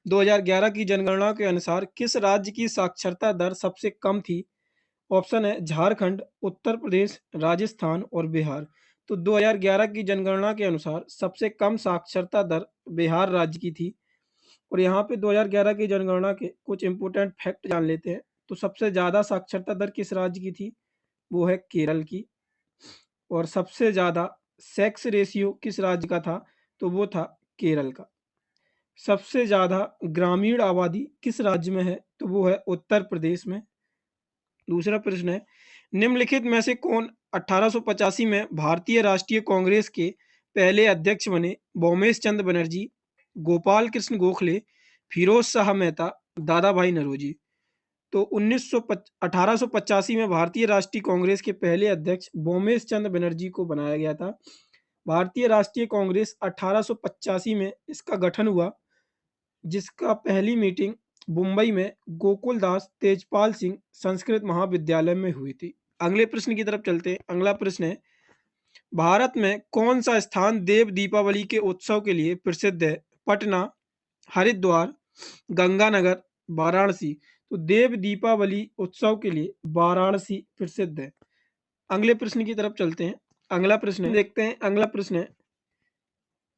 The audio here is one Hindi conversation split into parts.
2011 की जनगणना के अनुसार किस राज्य की साक्षरता दर सबसे कम थी? ऑप्शन है झारखंड, उत्तर प्रदेश, राजस्थान और बिहार। तो 2011 की जनगणना के अनुसार सबसे कम साक्षरता दर बिहार राज्य की थी। और यहाँ पे 2011 की जनगणना के कुछ इंपॉर्टेंट फैक्ट जान लेते हैं। तो सबसे ज़्यादा साक्षरता दर किस राज्य की थी? वो है केरल की। और सबसे ज़्यादा सेक्स रेशियो किस राज्य का था? तो वो था केरल का। सबसे ज़्यादा ग्रामीण आबादी किस राज्य में है? तो वो है उत्तर प्रदेश में। दूसरा प्रश्न है, निम्नलिखित में से कौन 1885 में भारतीय राष्ट्रीय कांग्रेस के पहले अध्यक्ष बने? भोमेश चंद्र बनर्जी, गोपाल कृष्ण गोखले, फिरोज शाह मेहता, दादा भाई नौरोजी। तो 1885 में भारतीय राष्ट्रीय कांग्रेस के पहले अध्यक्ष भोमेश चंद्र बनर्जी को बनाया गया था। भारतीय राष्ट्रीय कांग्रेस 1885 में इसका गठन हुआ, जिसका पहली मीटिंग मुंबई में गोकुलदास तेजपाल सिंह संस्कृत महाविद्यालय में हुई थी। अगले प्रश्न की तरफ चलते हैं। अगला प्रश्न है, भारत में कौन सा स्थान देव दीपावली के उत्सव के लिए प्रसिद्ध है? पटना, हरिद्वार, गंगानगर, वाराणसी। तो देव दीपावली उत्सव के लिए वाराणसी प्रसिद्ध है। अगले प्रश्न की तरफ चलते हैं। अगला प्रश्न देखते हैं। अगला प्रश्न है,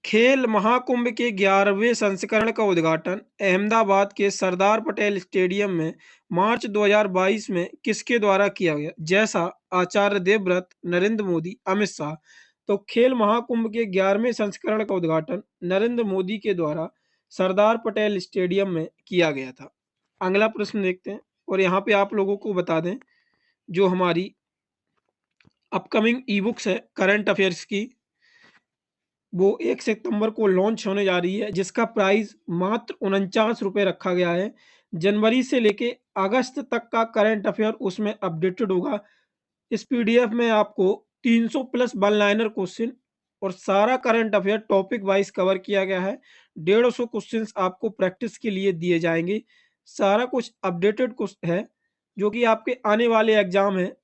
खेल महाकुंभ के 11वें संस्करण का उद्घाटन अहमदाबाद के सरदार पटेल स्टेडियम में मार्च 2022 में किसके द्वारा किया गया? जैसा आचार्य देवव्रत, नरेंद्र मोदी, अमित शाह। तो खेल महाकुंभ के 11वें संस्करण का उद्घाटन नरेंद्र मोदी के द्वारा सरदार पटेल स्टेडियम में किया गया था। अगला प्रश्न देखते हैं। और यहाँ पे आप लोगों को बता दें, जो हमारी अपकमिंग ई बुक्स है करंट अफेयर्स की, वो 1 सितंबर को लॉन्च होने जा रही है, जिसका प्राइस मात्र 49 रुपये रखा गया है। जनवरी से लेके अगस्त तक का करंट अफेयर उसमें अपडेटेड होगा। इस पीडीएफ में आपको 300 प्लस वन लाइनर क्वेश्चन और सारा current affair topic wise cover किया गया है। 150 क्वेश्चंस आपको प्रैक्टिस के लिए दिए जाएंगे। सारा कुछ अपडेटेड है, जो कि आपके आने वाले एग्जाम है।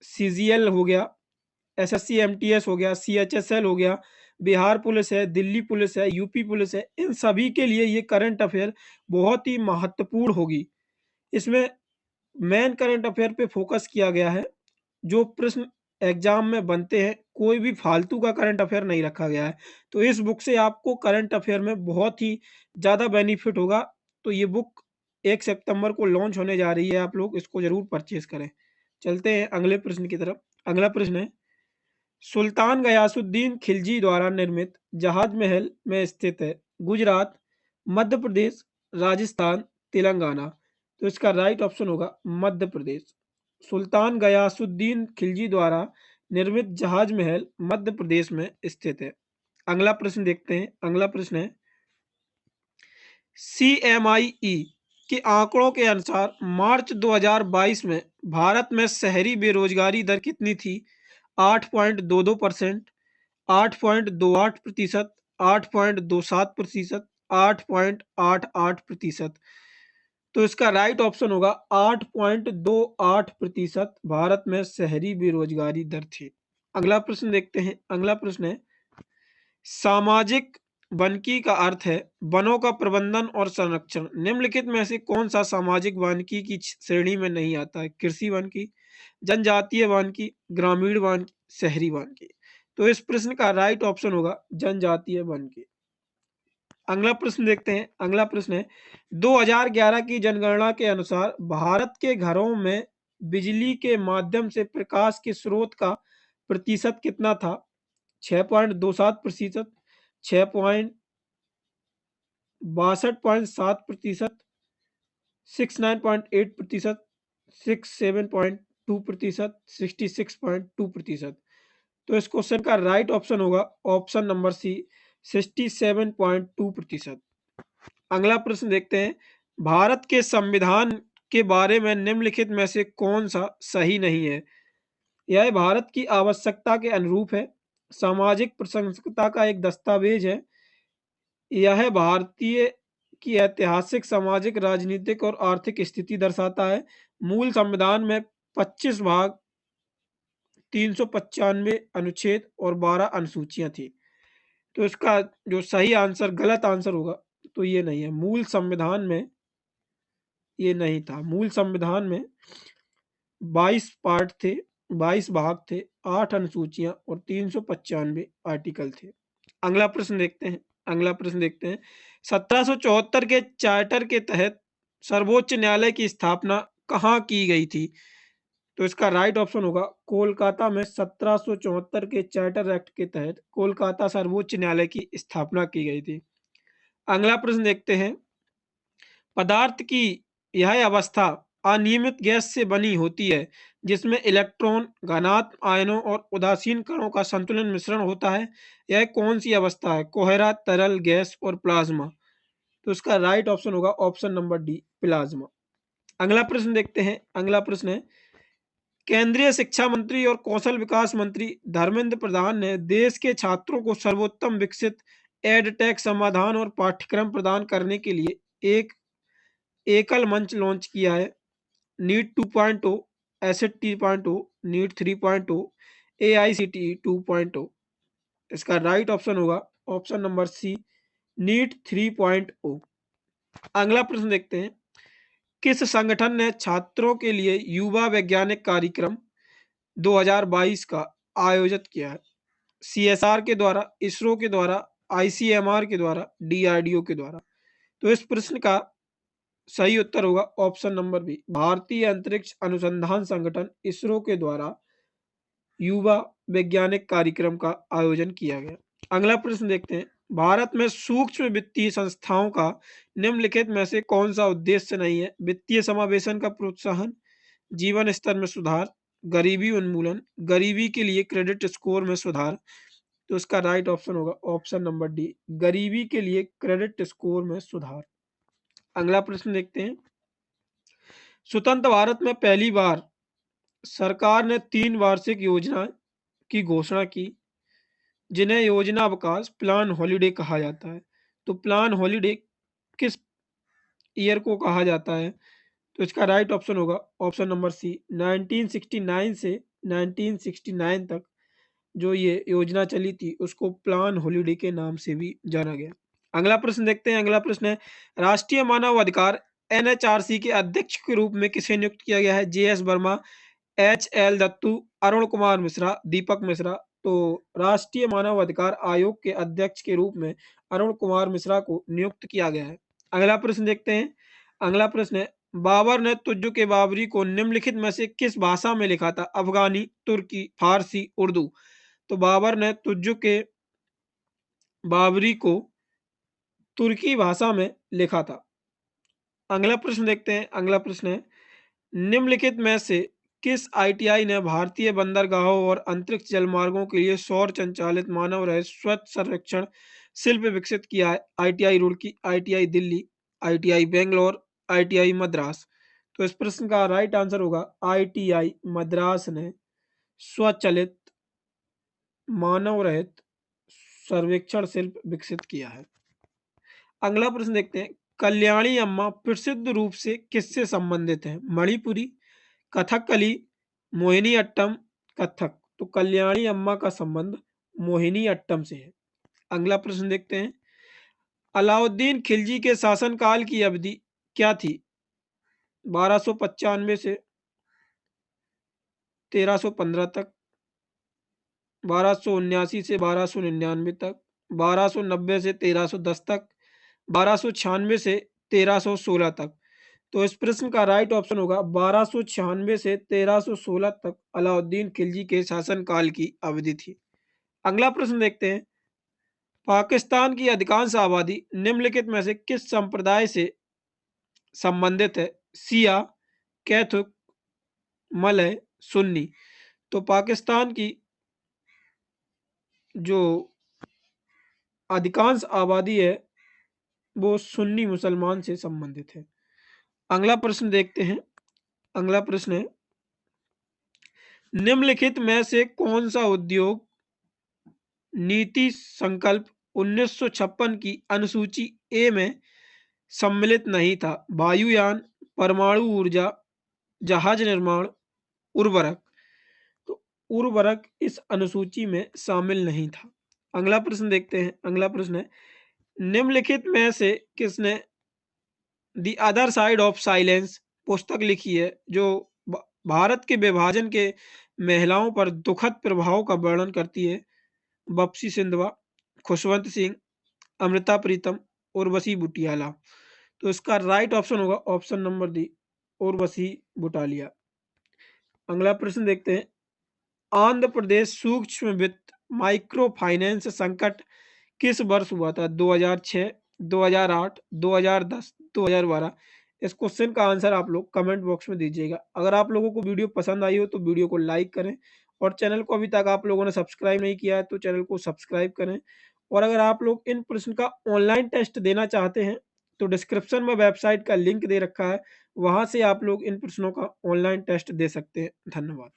सीजीएल हो गया, एसएससी एमटीएस हो गया, सीएचएसएल हो गया, बिहार पुलिस है, दिल्ली पुलिस है, यूपी पुलिस है, इन सभी के लिए ये करंट अफेयर बहुत ही महत्वपूर्ण होगी। इसमें मेन करंट अफेयर पे फोकस किया गया है। जो प्रश्न एग्जाम में बनते हैं, कोई भी फालतू का करंट अफेयर नहीं रखा गया है। तो इस बुक से आपको करंट अफेयर में बहुत ही ज़्यादा बेनिफिट होगा। तो ये बुक 1 सितंबर को लॉन्च होने जा रही है, आप लोग इसको ज़रूर परचेज़ करें। चलते हैं अगले प्रश्न की तरफ। अगला प्रश्न है, सुल्तान गयासुद्दीन खिलजी द्वारा निर्मित जहाज महल में स्थित है? गुजरात, मध्य प्रदेश, राजस्थान, तेलंगाना। तो इसका राइट ऑप्शन होगा मध्य प्रदेश। सुल्तान गयासुद्दीन खिलजी द्वारा निर्मित जहाज महल मध्य प्रदेश में स्थित है। अगला प्रश्न देखते हैं। अगला प्रश्न है, सीएमआईई के आंकड़ों के अनुसार मार्च 2022 में भारत में शहरी बेरोजगारी दर कितनी थी? 8.22%, 8.28%, 8.27%, 8.88%। तो इसका राइट ऑप्शन होगा 8.28% भारत में शहरी बेरोजगारी दर थी। अगला प्रश्न देखते हैं। अगला प्रश्न है, सामाजिक वानिकी का अर्थ है वनों का प्रबंधन और संरक्षण। निम्नलिखित में से कौन सा सामाजिक वानिकी की श्रेणी में नहीं आता है? कृषि वानिकी, जनजातीय वानिकी, ग्रामीण वानिकी, शहरी वानिकी। तो इस प्रश्न का राइट ऑप्शन होगा जनजातीय वानिकी। अगला प्रश्न देखते हैं। अगला प्रश्न है, 2011 की जनगणना के अनुसार भारत के घरों में बिजली के माध्यम से प्रकाश के स्रोत का प्रतिशत कितना था? 6.27%, 6.62.7%, 69.8%, 67.2%, 66.2%। तो इस क्वेश्चन का राइट ऑप्शन होगा ऑप्शन नंबर सी, 67.2%। अगला प्रश्न देखते हैं, भारत के संविधान के बारे में निम्नलिखित में से कौन सा सही नहीं है? यह भारत की आवश्यकता के अनुरूप है, सामाजिक प्रशंसकता का एक दस्तावेज है, यह भारतीय की ऐतिहासिक, सामाजिक, राजनीतिक और आर्थिक स्थिति दर्शाता है, मूल संविधान में 25 भाग, 395 अनुच्छेद और 12 अनुसूचियां थी। तो इसका जो सही आंसर, गलत आंसर होगा तो ये नहीं है। मूल संविधान में ये नहीं था। मूल संविधान में 22 पार्ट थे, 22 भाग थे, 8 अनुसूचियां और 395 आर्टिकल थे। अगला प्रश्न देखते हैं। अगला प्रश्न देखते हैं 1774 के चार्टर के तहत सर्वोच्च न्यायालय की स्थापना कहाँ की गई थी? तो इसका राइट ऑप्शन होगा कोलकाता में। 1774 के चार्टर एक्ट के तहत कोलकाता सर्वोच्च न्यायालय की स्थापना की गई थी। अगला प्रश्न देखते हैं पदार्थ की यह अवस्था अनियमित गैस से बनी होती है जिसमें इलेक्ट्रॉन, घनात्म आयनों और उदासीन कणों का संतुलन मिश्रण होता है। यह कौन सी अवस्था है? कोहरा, तरल, गैस और प्लाज्मा। तो इसका राइट ऑप्शन होगा ऑप्शन नंबर डी, प्लाज्मा। अगला प्रश्न देखते हैं। अगला प्रश्न है केंद्रीय शिक्षा मंत्री और कौशल विकास मंत्री धर्मेंद्र प्रधान ने देश के छात्रों को सर्वोत्तम विकसित एडटेक समाधान और पाठ्यक्रम प्रदान करने के लिए एक एकल मंच लॉन्च किया है। NEET 2.0, ASSET 3.0, NEET 3.0, AICTE 2.0। इसका राइट ऑप्शन होगा ऑप्शन नंबर सी, नीट 3.0। अगला प्रश्न देखते हैं किस संगठन ने छात्रों के लिए युवा वैज्ञानिक कार्यक्रम 2022 का आयोजित किया है? CSR के द्वारा, इसरो के द्वारा, ICMR के द्वारा, DRDO के द्वारा। तो इस प्रश्न का सही उत्तर होगा ऑप्शन नंबर बी, भारतीय अंतरिक्ष अनुसंधान संगठन इसरो के द्वारा युवा वैज्ञानिक कार्यक्रम का आयोजन किया गया। अगला प्रश्न देखते हैं भारत में सूक्ष्म वित्तीय संस्थाओं का निम्नलिखित में से कौन सा उद्देश्य नहीं है? वित्तीय समावेशन का प्रोत्साहन, जीवन स्तर में सुधार, गरीबी उन्मूलन, गरीबी के लिए क्रेडिट स्कोर में सुधार। तो इसका राइट ऑप्शन होगा ऑप्शन नंबर डी, गरीबी के लिए क्रेडिट स्कोर में सुधार। अगला प्रश्न देखते हैं स्वतंत्र भारत में पहली बार सरकार ने 3 वार्षिक योजना की घोषणा की जिन्हें योजना अवकाश प्लान हॉलिडे कहा जाता है। तो प्लान हॉलिडे किस ईयर को कहा जाता है? तो इसका राइट ऑप्शन होगा ऑप्शन नंबर सी, 1969 से 1969 तक जो ये योजना चली थी उसको प्लान हॉलिडे के नाम से भी जाना गया। अगला प्रश्न देखते हैं। अगला प्रश्न है राष्ट्रीय मानव अधिकार NHRC के अध्यक्ष के रूप में किसे नियुक्त किया गया है? JS वर्मा, HL दत्तू, अरुण कुमार मिश्रा, दीपक मिश्रा। तो राष्ट्रीय मानव अधिकार आयोग के अध्यक्ष के रूप में अरुण कुमार मिश्रा को नियुक्त किया गया है। अगला प्रश्न देखते हैं। अगला प्रश्न है बाबर ने तुज्जु के बाबरी को निम्नलिखित में से किस भाषा में लिखा था? अफगानी, तुर्की, फारसी, उर्दू। तो बाबर ने तुज्जु के बाबरी को तुर्की भाषा में लिखा था। अगला प्रश्न देखते हैं। अगला प्रश्न है निम्नलिखित में से किस ITI ने भारतीय बंदरगाहों और अंतरिक्ष जलमार्गों के लिए सौर संचालित मानव रहित स्वच्छ सर्वेक्षण शिल्प विकसित किया है? ITI Roorkee, ITI Delhi, ITI Bangalore, ITI Madras. तो इस प्रश्न का राइट आंसर होगा ITI मद्रास ने स्वचालित मानव रहित सर्वेक्षण शिल्प विकसित किया है। अगला प्रश्न देखते हैं कल्याणी अम्मा प्रसिद्ध रूप से किससे संबंधित है? मणिपुरी, कथकली, मोहिनी अट्टम, कथक। तो कल्याणी अम्मा का संबंध मोहिनी अट्टम से है। अगला प्रश्न देखते हैं अलाउद्दीन खिलजी के शासनकाल की अवधि क्या थी? 1295 से 1315 तक, 1279 से 1299 तक, 1290 से 1310 तक, 1296 से 1316 तक। तो इस प्रश्न का राइट ऑप्शन होगा 1296 से 1316 तक अलाउद्दीन खिलजी के शासनकाल की अवधि थी। अगला प्रश्न देखते हैं पाकिस्तान की अधिकांश आबादी निम्नलिखित में से किस संप्रदाय से संबंधित है? Siya, Catholic, Malay, Sunni. तो पाकिस्तान की जो अधिकांश आबादी है वो सुन्नी मुसलमान से संबंधित है। अगला प्रश्न देखते हैं। अगला प्रश्न है निम्नलिखित में से कौन सा उद्योग नीति संकल्प 1956 की अनुसूची ए में सम्मिलित नहीं था? वायुयान, परमाणु ऊर्जा, जहाज निर्माण, उर्वरक। तो उर्वरक इस अनुसूची में शामिल नहीं था। अगला प्रश्न देखते हैं। अगला प्रश्न है निम्नलिखित में से किसने the other side of silence पुस्तक लिखी है जो भारत के विभाजन के महिलाओं पर दुखद प्रभाव का वर्णन करती है? बपसी सिंधवा, खुशवंत सिंह, अमृता प्रीतम, उर्वशी बुटियाला। तो इसका राइट ऑप्शन होगा option number D, Urvashi Butalia. अगला प्रश्न देखते हैं। आंध्र प्रदेश सूक्ष्म वित्त माइक्रो फाइनेंस संकट किस वर्ष हुआ था? 2006, 2008, 2010, 2012। इस क्वेश्चन का आंसर आप लोग कमेंट बॉक्स में दीजिएगा। अगर आप लोगों को वीडियो पसंद आई हो तो वीडियो को लाइक करें और चैनल को अभी तक आप लोगों ने सब्सक्राइब नहीं किया है तो चैनल को सब्सक्राइब करें। और अगर आप लोग इन प्रश्न का ऑनलाइन टेस्ट देना चाहते हैं तो डिस्क्रिप्शन में वेबसाइट का लिंक दे रखा है, वहां से आप लोग इन प्रश्नों का ऑनलाइन टेस्ट दे सकते हैं। धन्यवाद।